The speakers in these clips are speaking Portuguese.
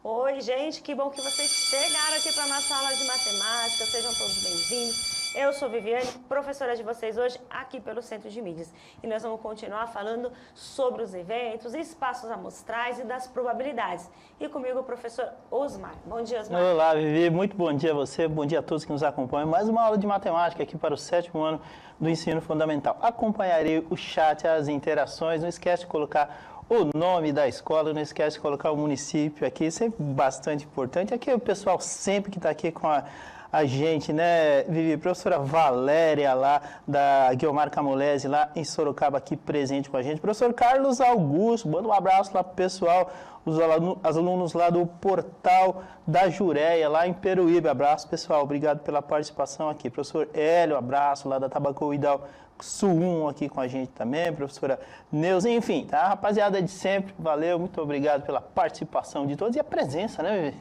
Oi, gente, que bom que vocês chegaram aqui para a nossa aula de matemática. Sejam todos bem-vindos. Eu sou Viviane, professora de vocês hoje aqui pelo Centro de Mídias. E nós vamos continuar falando sobre os eventos, espaços amostrais e das probabilidades. E comigo o professor Osmar. Bom dia, Osmar. Olá, Vivi. Muito bom dia a você, bom dia a todos que nos acompanham. Mais uma aula de matemática aqui para o 7º ano do ensino fundamental. Acompanharei o chat, as interações. Não esquece de colocar o nome da escola, não esquece de colocar o município aqui, sempre bastante importante. Aqui é o pessoal sempre que está aqui com a gente, né, Vivi? Professora Valéria lá, da Guiomar Camolese, lá em Sorocaba, aqui presente com a gente. Professor Carlos Augusto, manda um abraço lá pro pessoal, os alunos lá do Portal da Jureia, lá em Peruíbe. Abraço, pessoal, obrigado pela participação aqui. Professor Hélio, abraço lá da Tabacoidal Sul 1 aqui com a gente também, professora Neuza, enfim, tá? Rapaziada de sempre, valeu, muito obrigado pela participação de todos e a presença, né, Vivi?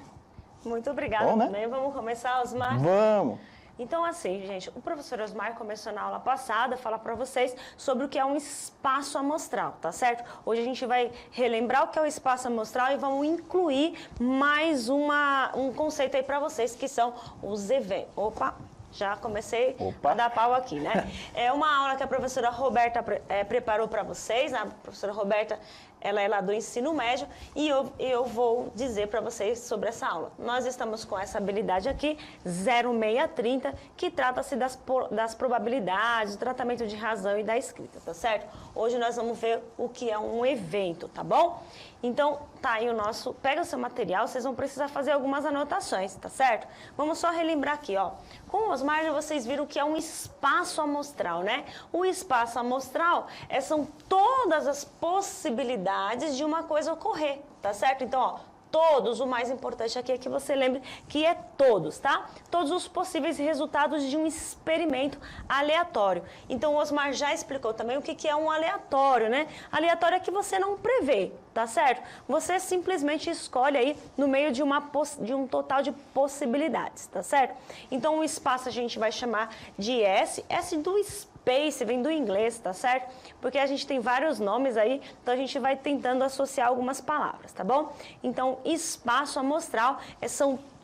Muito obrigada. Bom, né? Também. Vamos começar, Osmar? Vamos! Então, assim, gente, o professor Osmar começou na aula passada a falar para vocês sobre o que é um espaço amostral, tá certo? Hoje a gente vai relembrar o que é o espaço amostral e vamos incluir mais um conceito aí para vocês, que são os eventos. Opa! Já comecei a dar pau aqui, né? É uma aula que a professora Roberta preparou para vocês. A professora Roberta, ela é lá do ensino médio e eu vou dizer para vocês sobre essa aula. Nós estamos com essa habilidade aqui, 0630, que trata-se das probabilidades, do tratamento de razão e da escrita, tá certo? Hoje nós vamos ver o que é um evento, tá bom? Então, tá aí o nosso... Pega o seu material, vocês vão precisar fazer algumas anotações, tá certo? Vamos só relembrar aqui, ó. Com os margens, vocês viram que é um espaço amostral, né? O espaço amostral são todas as possibilidades de uma coisa ocorrer, tá certo? Então, ó, todos, o mais importante aqui é que você lembre que é todos, tá? Todos os possíveis resultados de um experimento aleatório. Então, o Osmar já explicou também o que é um aleatório, né? Aleatório é que você não prevê, tá certo? Você simplesmente escolhe aí no meio de um total de possibilidades, tá certo? Então, o espaço a gente vai chamar de S do Space, vem do inglês, tá certo? Porque a gente tem vários nomes aí, então a gente vai tentando associar algumas palavras, tá bom? Então, espaço amostral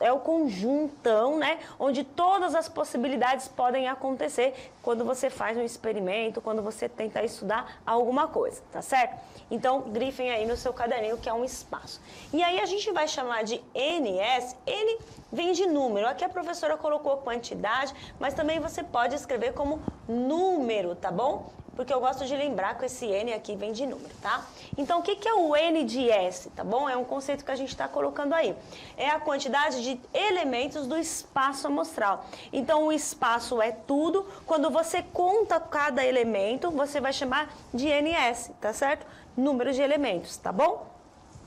é o conjuntão, né? Onde todas as possibilidades podem acontecer quando você faz um experimento, quando você tenta estudar alguma coisa, tá certo? Então, grifem aí no seu caderninho que é um espaço. E aí a gente vai chamar de NS, N vem de número. Aqui a professora colocou quantidade, mas também você pode escrever como número, tá bom? Porque eu gosto de lembrar que esse N aqui vem de número, tá? Então, o que é o N de S, tá bom? É um conceito que a gente está colocando aí. É a quantidade de elementos do espaço amostral. Então, o espaço é tudo. Quando você conta cada elemento, você vai chamar de NS, tá certo? Número de elementos, tá bom?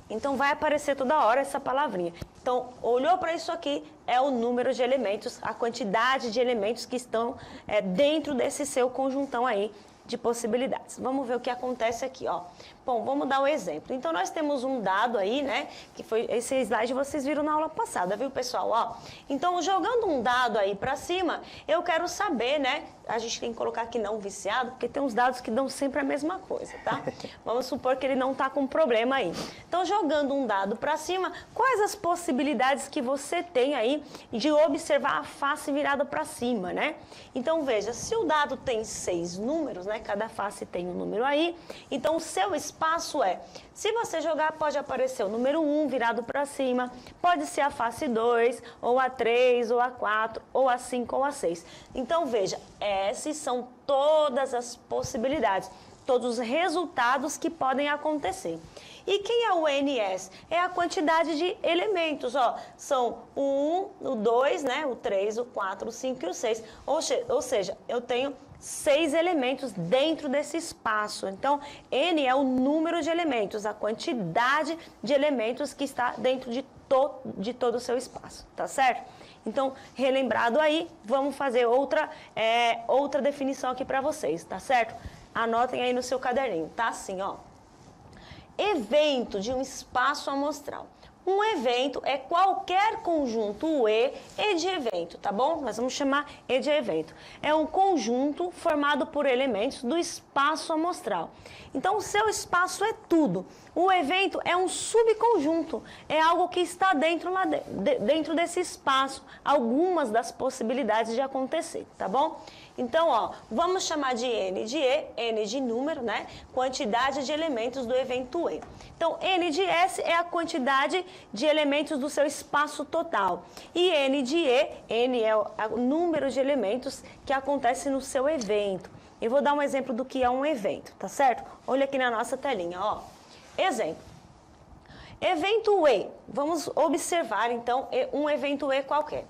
Então, vai aparecer toda hora essa palavrinha. Então, olhou para isso aqui, é o número de elementos, a quantidade de elementos que estão dentro desse seu conjuntão aí de possibilidades. Vamos ver o que acontece aqui, ó. Bom, vamos dar um exemplo. Então, nós temos um dado aí, né, que foi esse slide vocês viram na aula passada, viu, pessoal? Ó, então, jogando um dado aí para cima, eu quero saber, né, a gente tem que colocar aqui não viciado, porque tem uns dados que dão sempre a mesma coisa, tá? Vamos supor que ele não tá com problema aí. Então, jogando um dado para cima, quais as possibilidades que você tem aí de observar a face virada para cima, né? Então, veja, se o dado tem 6 números, né, cada face tem um número aí, então o seu espaço se você jogar, pode aparecer o número 1 virado para cima, pode ser a face 2, ou a 3, ou a 4, ou a 5, ou a 6. Então, veja, essas são todas as possibilidades, todos os resultados que podem acontecer. E quem é o NS? É a quantidade de elementos, ó. São o 1, o 2, né, o 3, o 4, o 5 e o 6. Ou seja, eu tenho 6 elementos dentro desse espaço. Então, N é o número de elementos, a quantidade de elementos que está dentro de todo o seu espaço, tá certo? Então, relembrado aí, vamos fazer outra definição aqui para vocês, tá certo? Anotem aí no seu caderninho, tá assim, ó. Evento de um espaço amostral. Um evento é qualquer conjunto E de evento, tá bom? Nós vamos chamar E de evento. É um conjunto formado por elementos do espaço amostral. Então, o seu espaço é tudo. O evento é um subconjunto, é algo que está dentro desse espaço, algumas das possibilidades de acontecer, tá bom? Então, ó, vamos chamar de N de E, N de número, né? Quantidade de elementos do evento E. Então, N de S é a quantidade de elementos do seu espaço total. E N de E, N é o número de elementos que acontece no seu evento. Eu vou dar um exemplo do que é um evento, tá certo? Olha aqui na nossa telinha, ó. Exemplo. Evento E. Vamos observar, então, um evento E qualquer.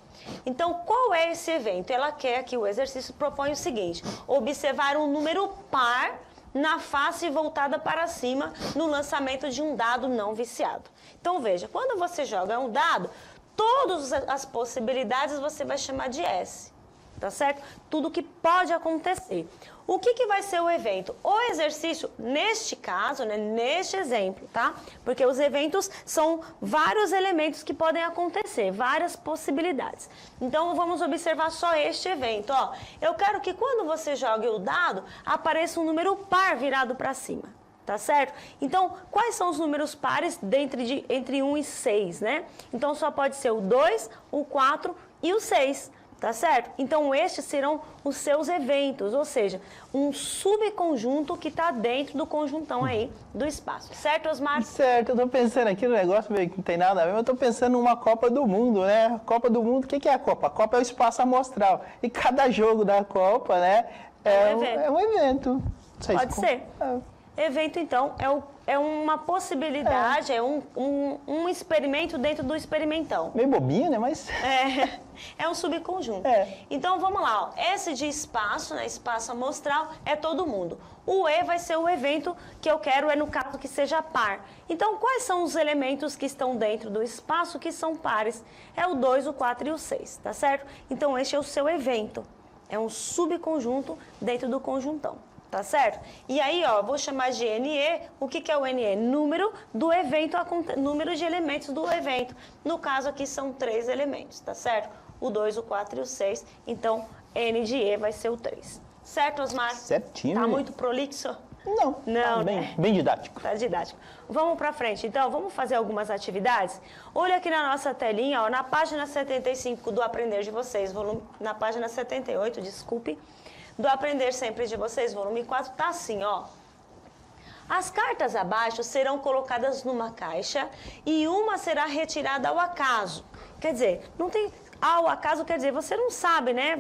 Então, qual é esse evento? Ela quer que o exercício propõe o seguinte: observar um número par na face voltada para cima no lançamento de um dado não viciado. Então, veja, quando você joga um dado, todas as possibilidades você vai chamar de S. Tá certo? Tudo que pode acontecer. O que vai ser o evento? O exercício, neste caso, né, neste exemplo, tá? Porque os eventos são vários elementos que podem acontecer, várias possibilidades. Então, vamos observar só este evento, ó. Eu quero que quando você jogue o dado, apareça um número par virado para cima. Tá certo? Então, quais são os números pares entre 1 e 6, né? Então, só pode ser o 2, o 4 e o 6. Tá certo? Então, estes serão os seus eventos, ou seja, um subconjunto que está dentro do conjuntão aí do espaço. Certo, Osmar? Certo, eu tô pensando aqui no negócio que não tem nada a ver, mas eu tô pensando numa Copa do Mundo, né? Copa do Mundo, o que é a Copa? A Copa é o espaço amostral. E cada jogo da Copa, né, é um evento. Pode ser. Evento, então, é uma possibilidade, é um experimento dentro do experimentão. Meio bobinho, né? Mas... É um subconjunto. Então, vamos lá. Ó. S de espaço, né? Espaço amostral, é todo mundo. O E vai ser o evento que eu quero, no caso que seja par. Então, quais são os elementos que estão dentro do espaço que são pares? É o 2, o 4 e o 6, tá certo? Então, este é o seu evento. É um subconjunto dentro do conjuntão. Tá certo? E aí, ó, vou chamar de NE. O que é o NE? Número do evento, número de elementos do evento. No caso aqui são 3 elementos, tá certo? O 2, o 4 e o 6. Então, N de E vai ser o 3. Certo, Osmar? Certinho. Tá muito prolixo? Não, tá bem didático. Tá didático. Vamos pra frente, então. Vamos fazer algumas atividades? Olha aqui na nossa telinha, ó, na página 75 do Aprender de Vocês, na página 78, desculpe, do Aprender Sempre de Vocês, volume 4, tá assim, ó. As cartas abaixo serão colocadas numa caixa e uma será retirada ao acaso. Quer dizer, não tem... Ao acaso quer dizer, você não sabe, né?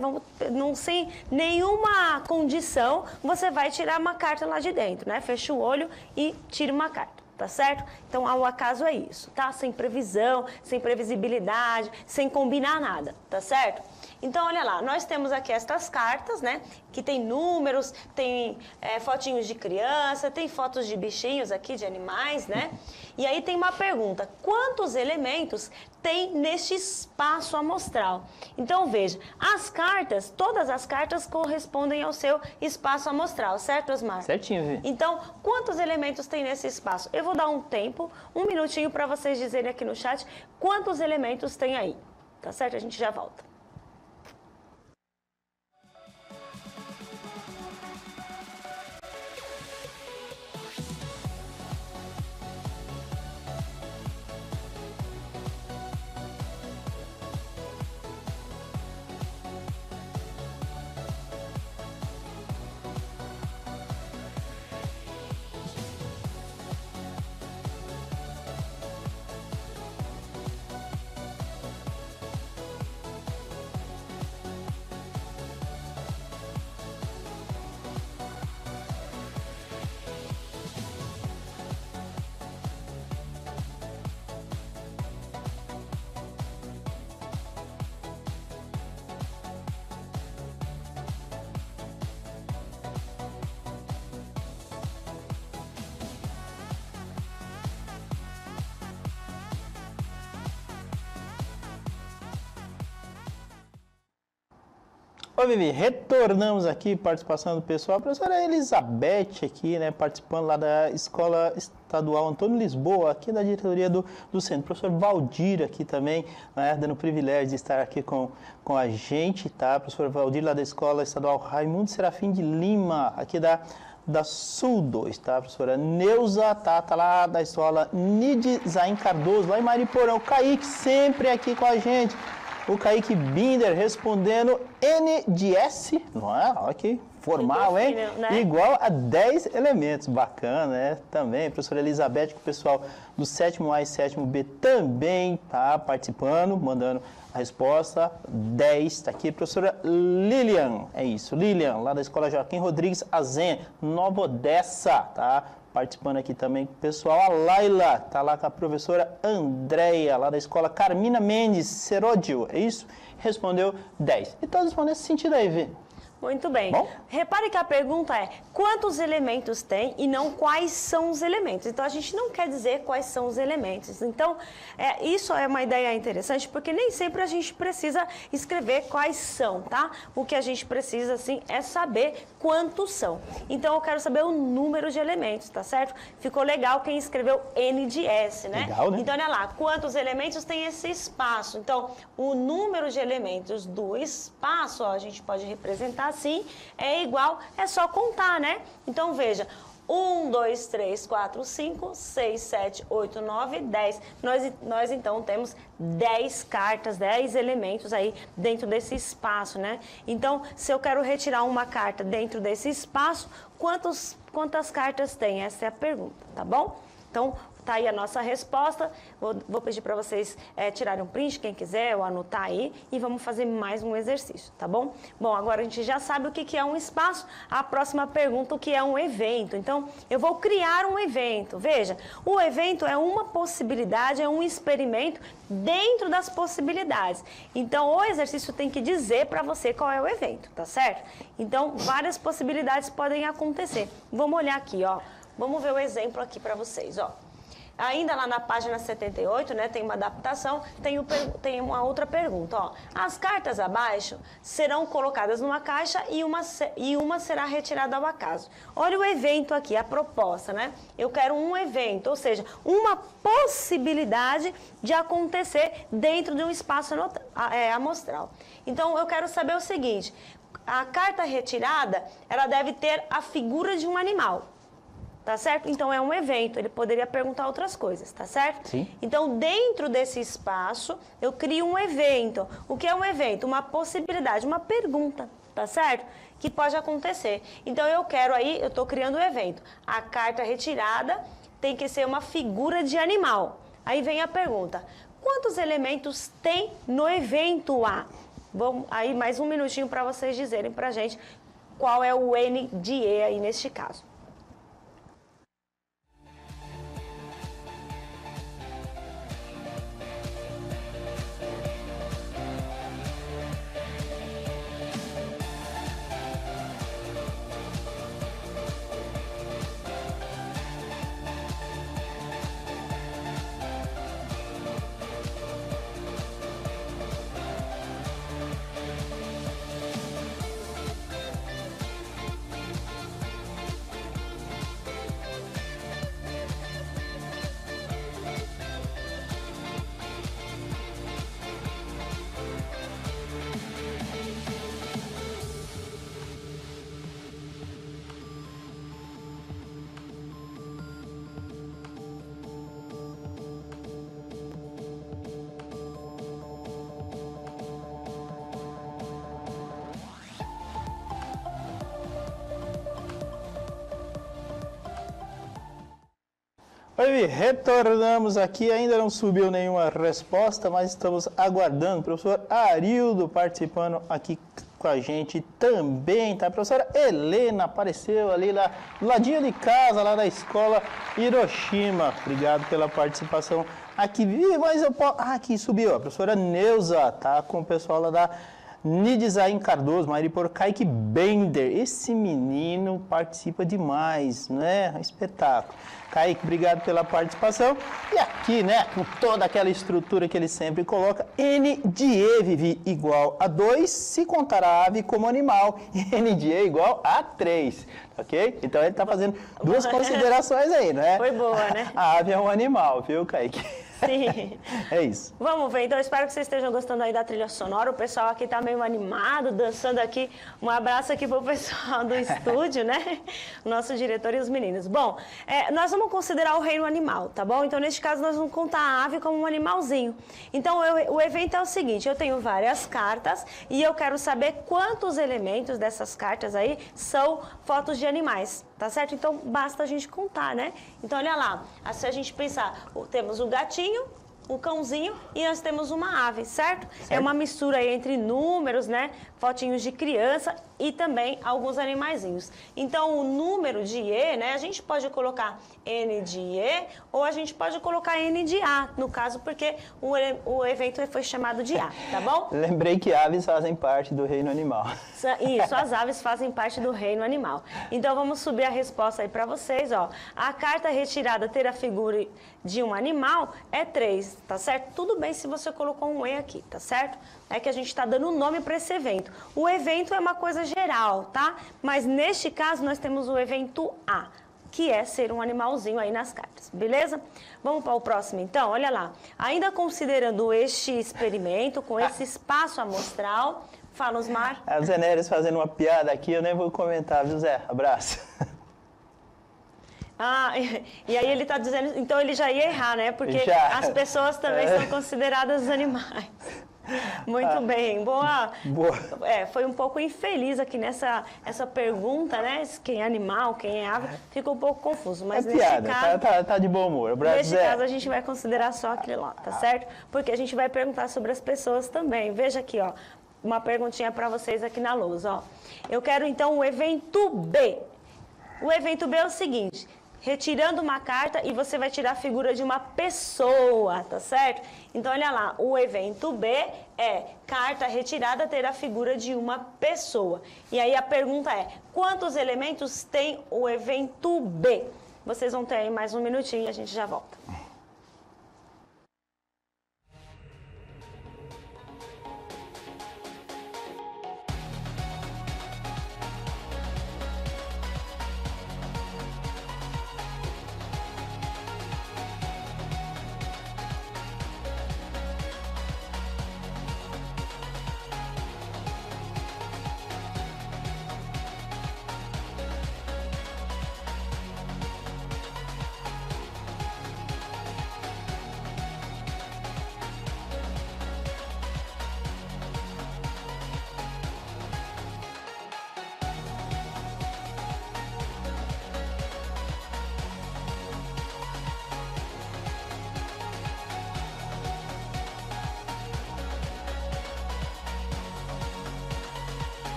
Não sem nenhuma condição, você vai tirar uma carta lá de dentro, né? Fecha o olho e tira uma carta. Tá certo? Então, ao acaso é isso, tá? Sem previsão, sem previsibilidade, sem combinar nada, tá certo? Então, olha lá, nós temos aqui estas cartas, né? Que tem números, tem fotinhos de criança, tem fotos de bichinhos aqui, de animais, né? E aí tem uma pergunta, quantos elementos tem neste espaço amostral? Então, veja, as cartas, todas as cartas correspondem ao seu espaço amostral, certo, Osmar? Certinho, Vi. Então, quantos elementos tem nesse espaço? Eu vou dar um tempo, um minutinho para vocês dizerem aqui no chat quantos elementos tem aí, tá certo? A gente já volta. Oi, Vivi, retornamos aqui, participação do pessoal. A professora Elizabeth aqui, né, participando lá da Escola Estadual Antônio Lisboa, aqui da diretoria do centro. Professor Valdir aqui também, né, dando o privilégio de estar aqui com a gente, tá? Professor Valdir lá da Escola Estadual Raimundo Serafim de Lima, aqui da da Sul 2, tá? Professora Neuza, tá lá da escola Nidizain Cardoso, lá em Mariporã. O Kaique sempre aqui com a gente. O Kaique Binder respondendo N de S, não é? Olha que formal, hein? Né? Igual a 10 elementos. Bacana, né? Também, professora Elizabeth, que o pessoal do 7º A e 7º B também tá participando, mandando a resposta. 10 está aqui. Professora Lilian, é isso, Lilian, lá da Escola Joaquim Rodrigues Azen, Nova Odessa, tá? Participando aqui também com o pessoal. A Laila tá lá com a professora Andréia, lá da Escola Carmina Mendes Seródio, é isso? Respondeu 10. E todos respondem nesse sentido aí, Vê. Muito bem. Bom? Repare que a pergunta é quantos elementos tem e não quais são os elementos. Então, a gente não quer dizer quais são os elementos. Então, isso é uma ideia interessante, porque nem sempre a gente precisa escrever quais são, tá? O que a gente precisa, assim, é saber quantos são. Então, eu quero saber o número de elementos, tá certo? Ficou legal quem escreveu N de S, né? Legal, né? Então, olha lá, quantos elementos tem esse espaço? Então, o número de elementos do espaço, ó, a gente pode representar assim, é igual, é só contar, né? Então, veja, 1, 2, 3, 4, 5, 6, 7, 8, 9, 10. Nós então, temos 10 cartas, 10 elementos aí dentro desse espaço, né? Então, se eu quero retirar uma carta dentro desse espaço, quantas cartas tem? Essa é a pergunta, tá bom? Então, tá aí a nossa resposta. Vou pedir para vocês tirarem um print, quem quiser, ou anotar aí, e vamos fazer mais um exercício, tá bom? Bom, agora a gente já sabe o que é um espaço. A próxima pergunta, o que é um evento? Então, eu vou criar um evento. Veja, o evento é uma possibilidade, é um experimento dentro das possibilidades. Então, o exercício tem que dizer para você qual é o evento, tá certo? Então, várias possibilidades podem acontecer. Vamos olhar aqui, ó. Vamos ver o exemplo aqui para vocês, ó. Ainda lá na página 78, né, tem uma adaptação, tem uma outra pergunta, ó. As cartas abaixo serão colocadas numa caixa e uma será retirada ao acaso. Olha o evento aqui, a proposta, né? Eu quero um evento, ou seja, uma possibilidade de acontecer dentro de um espaço amostral. Então, eu quero saber o seguinte, a carta retirada, ela deve ter a figura de um animal. Tá certo? Então, é um evento. Ele poderia perguntar outras coisas, tá certo? Sim. Então, dentro desse espaço, eu crio um evento. O que é um evento? Uma possibilidade, uma pergunta, tá certo? Que pode acontecer. Então, eu tô criando um evento. A carta retirada tem que ser uma figura de animal. Aí vem a pergunta, quantos elementos tem no evento A? Vamos, aí, mais um minutinho para vocês dizerem pra gente qual é o N de E aí neste caso. Oi, retornamos aqui, ainda não subiu nenhuma resposta, mas estamos aguardando. O professor Arildo participando aqui com a gente também, tá? A professora Helena apareceu ali lá, do ladinho de casa, lá da escola Hiroshima. Obrigado pela participação aqui. Mas eu posso... Ah, aqui subiu, a professora Neuza, tá? Com o pessoal lá da Nidizain Cardoso, Mariporã, Kaique Bender. Esse menino participa demais, né? Espetáculo. Kaique, obrigado pela participação. E aqui, né, com toda aquela estrutura que ele sempre coloca, N de E, Vivi, igual a 2, se contar a ave como animal. N de E igual a 3, ok? Então ele está fazendo duas considerações aí, né? Foi boa, né? A ave é um animal, viu, Kaique? Sim. É isso. Vamos ver, então eu espero que vocês estejam gostando aí da trilha sonora. O pessoal aqui tá meio animado, dançando aqui. Um abraço aqui pro pessoal do estúdio, né? O nosso diretor e os meninos. Bom, nós vamos considerar o reino animal, tá bom? Então, neste caso, nós vamos contar a ave como um animalzinho. Então, o evento é o seguinte, eu tenho várias cartas e eu quero saber quantos elementos dessas cartas aí são fotos de animais, tá certo? Então, basta a gente contar, né? Então, olha lá, se a gente pensar, temos o gatinho, o cãozinho e nós temos uma ave, certo? É uma mistura aí entre números, né? Fotinhos de criança e também alguns animaizinhos. Então, o número de E, né? A gente pode colocar N de E ou a gente pode colocar N de A, no caso, porque o evento foi chamado de A, tá bom? Lembrei que aves fazem parte do reino animal. Isso, as aves fazem parte do reino animal. Então, vamos subir a resposta aí para vocês, ó. A carta retirada ter a figura de um animal é 3, tá certo? Tudo bem se você colocou um E aqui, tá certo? É que a gente está dando nome para esse evento. O evento é uma coisa geral, tá? Mas neste caso, nós temos o evento A, que é ser um animalzinho aí nas cartas, beleza? Vamos para o próximo, então? Olha lá. Ainda considerando este experimento, com esse espaço amostral, fala, Osmar. A Zé Neres fazendo uma piada aqui, eu nem vou comentar, viu, Zé? Abraço. Ah, e aí ele está dizendo, então ele já ia errar, né? Porque já. As pessoas também são consideradas animais. Muito bem, boa. Foi um pouco infeliz aqui nessa pergunta, né? Quem é animal, quem é ave, ficou um pouco confuso. Mas nesse piada, caso, tá de bom humor. Neste caso a gente vai considerar só aquele lá, tá certo? Porque a gente vai perguntar sobre as pessoas também. Veja aqui, ó, uma perguntinha para vocês aqui na lousa, ó. Eu quero então o evento B. O evento B é o seguinte: retirando uma carta e você vai tirar a figura de uma pessoa, tá certo? Então, olha lá, o evento B é carta retirada ter a figura de uma pessoa. E aí a pergunta é, quantos elementos tem o evento B? Vocês vão ter aí mais um minutinho e a gente já volta.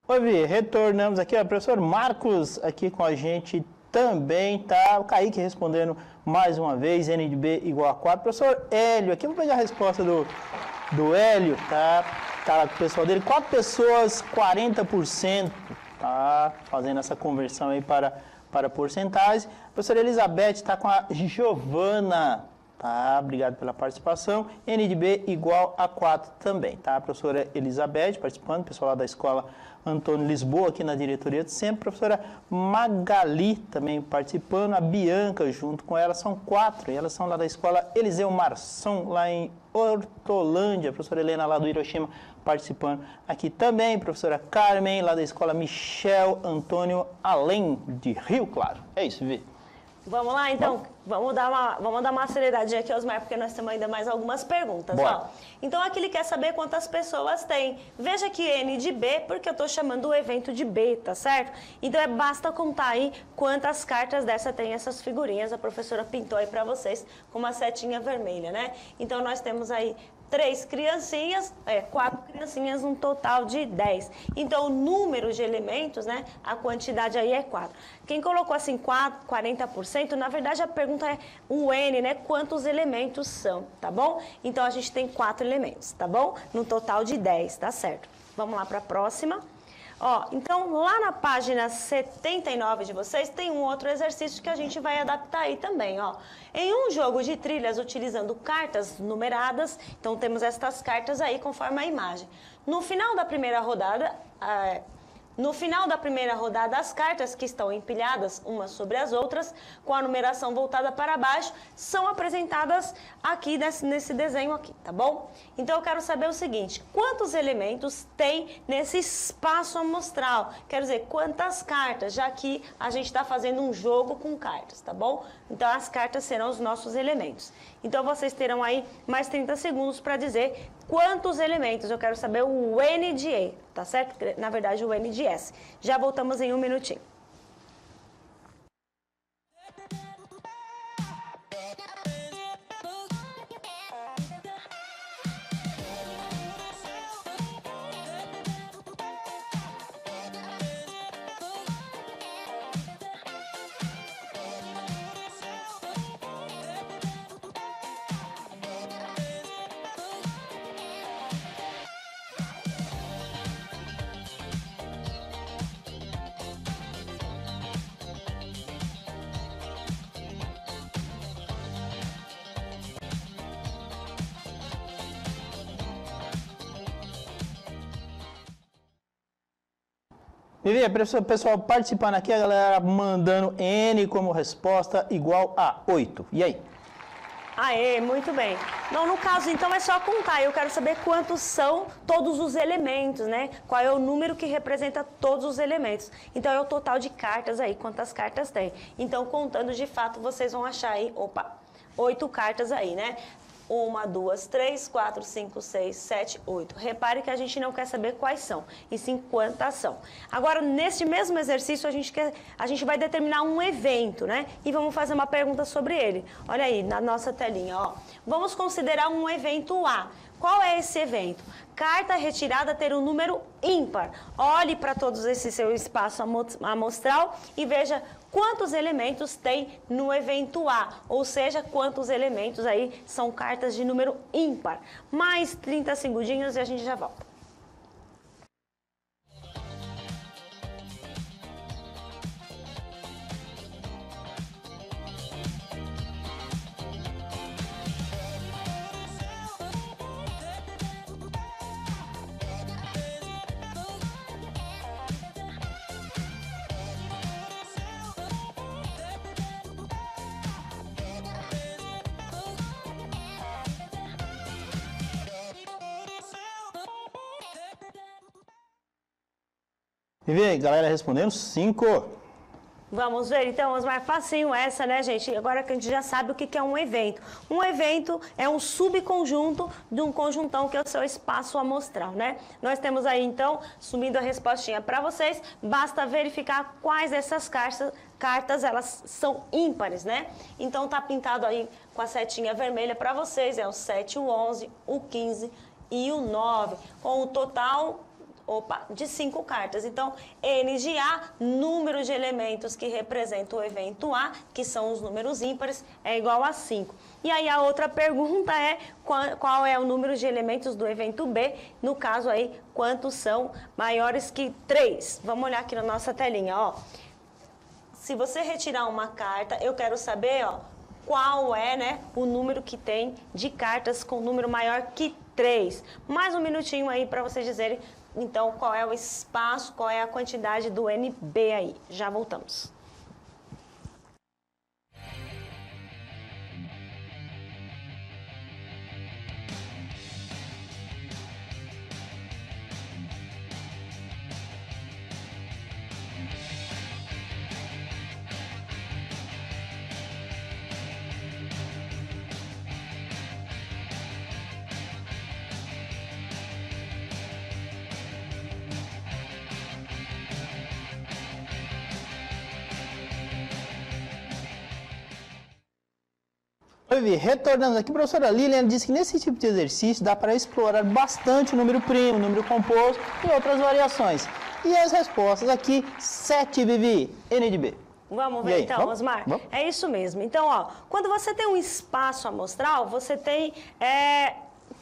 Oi, Vi, retornamos aqui, ó, o professor Marcos aqui com a gente também, tá? O Kaique respondendo mais uma vez, N de B igual a 4. Professor Hélio, aqui eu vou pegar a resposta do Hélio, tá? Tá lá com o pessoal dele, 4 pessoas, 40%, tá? Fazendo essa conversão aí para porcentagem. A professora Elizabeth está com a Giovana, tá? Obrigado pela participação. N de B igual a 4 também, tá? A professora Elizabeth participando, pessoal lá da escola Antônio Lisboa, aqui na diretoria de sempre. A professora Magali também participando, a Bianca junto com ela, são 4, e elas são lá da escola Eliseu Marçom, lá em Hortolândia. A professora Helena lá do Hiroshima participando aqui também. A professora Carmen, lá da escola Michel Antônio Além de Rio Claro. É isso, Vi. Vamos lá, então? Vamos dar uma aceleradinha aqui, Osmar, porque nós temos ainda mais algumas perguntas. Ó. Então, aqui ele quer saber quantas pessoas tem. Veja que N de B, porque eu estou chamando o evento de B, tá certo? Então, basta contar aí quantas cartas dessa tem essas figurinhas. A professora pintou aí para vocês com uma setinha vermelha, né? Então, nós temos aí 3 criancinhas, 4 criancinhas, um total de 10. Então, o número de elementos, né? A quantidade aí é 4. Quem colocou assim 40%, na verdade a pergunta é o N, né? Quantos elementos são, tá bom? Então, a gente tem 4 elementos, tá bom? No total de 10, tá certo? Vamos lá para a próxima. Ó, então, lá na página 79 de vocês, tem um outro exercício que a gente vai adaptar aí também, ó. Em um jogo de trilhas, utilizando cartas numeradas, então temos estas cartas aí conforme a imagem. No final da primeira rodada, as cartas que estão empilhadas umas sobre as outras, com a numeração voltada para baixo, são apresentadas aqui nesse desenho aqui, tá bom? Então eu quero saber o seguinte, quantos elementos tem nesse espaço amostral? Quero dizer, quantas cartas, já que a gente está fazendo um jogo com cartas, tá bom? Então as cartas serão os nossos elementos. Então vocês terão aí mais 30 segundos para dizer quantos elementos. Eu quero saber o N de E, tá certo? Na verdade, o N de S. Já voltamos em um minutinho. Vivi, pessoal participando aqui, a galera mandando N como resposta igual a 8. E aí? Aê, muito bem. Não, no caso, então, é só contar. Eu quero saber quantos são todos os elementos, né? Qual é o número que representa todos os elementos. Então, é o total de cartas aí, quantas cartas tem. Então, contando, de fato, vocês vão achar aí, 8 cartas aí, né? 1, 2, 3, 4, 5, 6, 7, 8. Repare que a gente não quer saber quais são, e sim quantas são. Agora, neste mesmo exercício, a gente vai determinar um evento, né? E vamos fazer uma pergunta sobre ele. Olha aí, na nossa telinha, ó. Vamos considerar um evento A. Qual é esse evento? Carta retirada ter um número ímpar. Olhe para todos esse seu espaço amostral e veja quantos elementos tem no evento A, ou seja, quantos elementos aí são cartas de número ímpar. Mais 30 segundinhos e a gente já volta. Vivi, galera respondendo 5. Vamos ver, então, Osmar, facinho essa, né, gente? Agora que a gente já sabe o que é um evento. Um evento é um subconjunto de um conjuntão que é o seu espaço amostral, né? Nós temos aí, então, sumindo a respostinha para vocês, basta verificar quais dessas cartas, elas são ímpares, né? Então, tá pintado aí com a setinha vermelha para vocês, é o 7, o 11, o 15 e o 9, com o total de 5 cartas. Então, N de A, número de elementos que representam o evento A, que são os números ímpares, é igual a 5. E aí a outra pergunta é qual é o número de elementos do evento B, no caso aí, quantos são maiores que 3. Vamos olhar aqui na nossa telinha, ó. Se você retirar uma carta, eu quero saber, ó, qual é, né, o número que tem de cartas com número maior que 3. Mais um minutinho aí para vocês dizerem, então, qual é o espaço, qual é a quantidade do NB aí. Já voltamos. Retornando aqui, a professora Lilian disse que nesse tipo de exercício dá para explorar bastante o número primo, o número composto e outras variações. E as respostas aqui, 7, Vivi, N de B. Vamos ver então, Osmar? Vamos? É isso mesmo. Então, ó, quando você tem um espaço amostral, você tem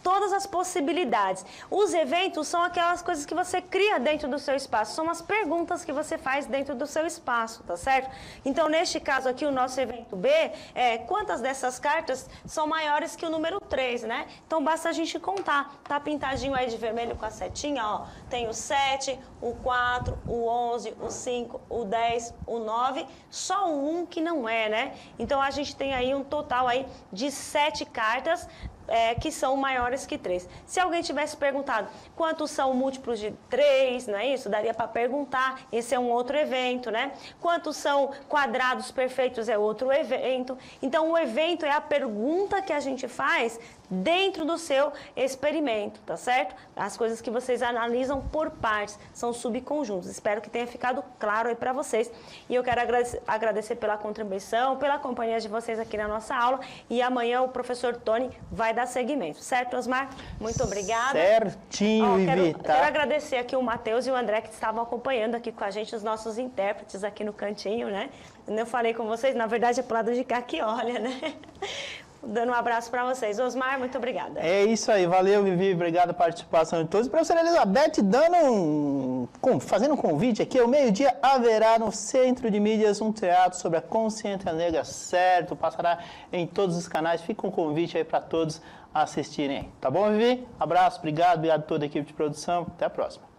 todas as possibilidades. Os eventos são aquelas coisas que você cria dentro do seu espaço, são as perguntas que você faz dentro do seu espaço, tá certo? Então, neste caso aqui, o nosso evento B, quantas dessas cartas são maiores que o número 3, né? Então, basta a gente contar. Tá pintadinho aí de vermelho com a setinha, ó. Tem o 7, o 4, o 11, o 5, o 10, o 9, só o 1 que não é, né? Então, a gente tem aí um total aí de 7 cartas, que são maiores que 3. Se alguém tivesse perguntado quantos são múltiplos de 3, não é isso? Daria para perguntar, esse é um outro evento, né? Quantos são quadrados perfeitos é outro evento. Então, o evento é a pergunta que a gente faz dentro do seu experimento, tá certo? As coisas que vocês analisam por partes, são subconjuntos. Espero que tenha ficado claro aí para vocês. E eu quero agradecer pela contribuição, pela companhia de vocês aqui na nossa aula. E amanhã o professor Tony vai dar seguimento, certo, Osmar? Muito obrigada. Certinho, Vivi, tá? Quero agradecer aqui o Matheus e o André que estavam acompanhando aqui com a gente, os nossos intérpretes aqui no cantinho, né? Eu falei com vocês, na verdade é pro lado de cá que olha, né? Dando um abraço para vocês. Osmar, muito obrigada. É isso aí, valeu, Vivi, obrigado a participação de todos. Professora Elizabeth, fazendo um convite aqui, ao meio-dia haverá no Centro de Mídias um teatro sobre a consciência negra, certo? Passará em todos os canais, fica um convite aí para todos assistirem. Tá bom, Vivi? Abraço, obrigado a toda a equipe de produção, até a próxima.